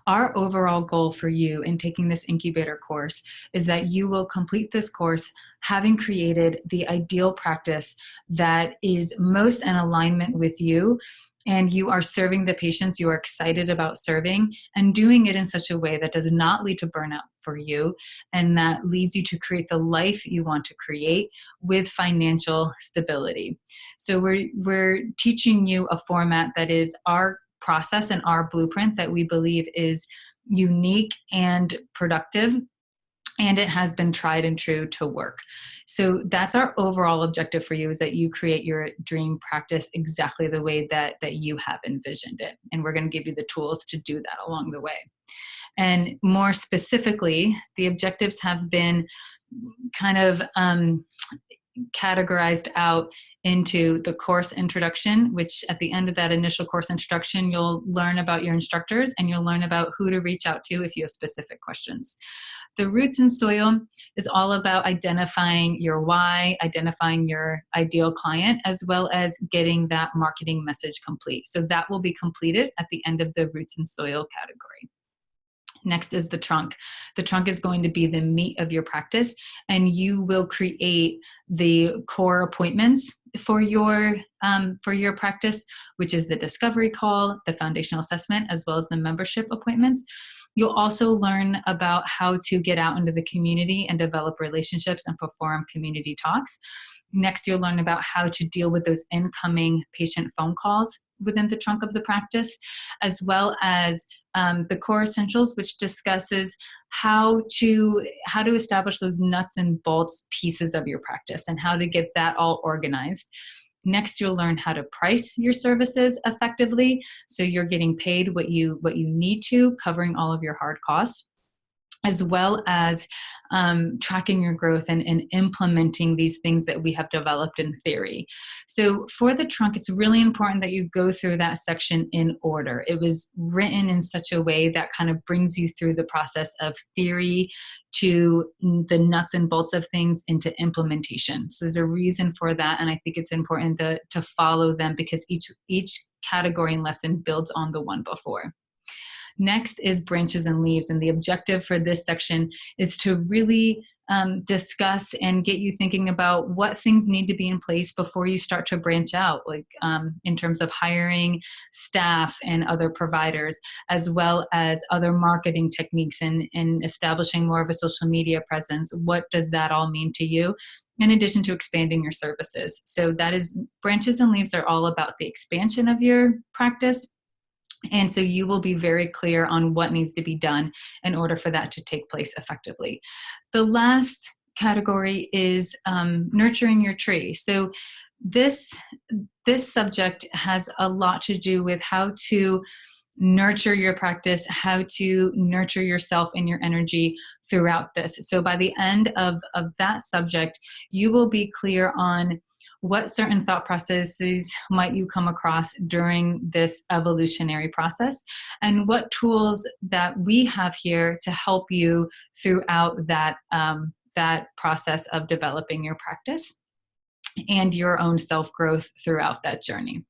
Our overall goal for you in taking this incubator course is that you will complete this course having created the ideal practice that is most in alignment with you, and you are serving the patients you are excited about serving, and doing it in such a way that does not lead to burnout for you, and that leads you to create the life you want to create with financial stability. So we're teaching you a format that is our process and our blueprint that we believe is unique and productive, and it has been tried and true to work. So that's our overall objective for you, is that you create your dream practice exactly the way that you have envisioned it. And we're going to give you the tools to do that along the way. And more specifically, the objectives have been kind of categorized out into the course introduction, which at the end of that initial course introduction, you'll learn about your instructors and you'll learn about who to reach out to if you have specific questions. The Roots and Soil is all about identifying your why, identifying your ideal client, as well as getting that marketing message complete. So that will be completed at the end of the Roots and Soil category. Next is the trunk. The trunk is going to be the meat of your practice, and you will create the core appointments for your practice, which is the discovery call, the foundational assessment, as well as the membership appointments. You'll also learn about how to get out into the community and develop relationships and perform community talks. Next, you'll learn about how to deal with those incoming patient phone calls within the trunk of the practice, as well as the core essentials, which discusses how to establish those nuts and bolts pieces of your practice and how to get that all organized. Next, you'll learn how to price your services effectively, so you're getting paid what you need to, covering all of your hard costs, as well as tracking your growth and implementing these things that we have developed in theory. So for the trunk, it's really important that you go through that section in order. It was written in such a way that kind of brings you through the process of theory to the nuts and bolts of things into implementation. So there's a reason for that, and I think it's important to follow them, because each category and lesson builds on the one before. Next is branches and leaves, and the objective for this section is to really discuss and get you thinking about what things need to be in place before you start to branch out, like in terms of hiring staff and other providers, as well as other marketing techniques and establishing more of a social media presence. What does that all mean to you? In addition to expanding your services. So that is, branches and leaves are all about the expansion of your practice. And so you will be very clear on what needs to be done in order for that to take place effectively. The last category is nurturing your tree. So this subject has a lot to do with how to nurture your practice, how to nurture yourself and your energy throughout this. So by the end of that subject, you will be clear on what certain thought processes might you come across during this evolutionary process, and what tools that we have here to help you throughout that process of developing your practice and your own self-growth throughout that journey.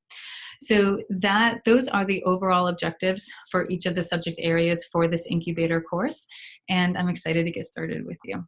So those are the overall objectives for each of the subject areas for this incubator course, and I'm excited to get started with you.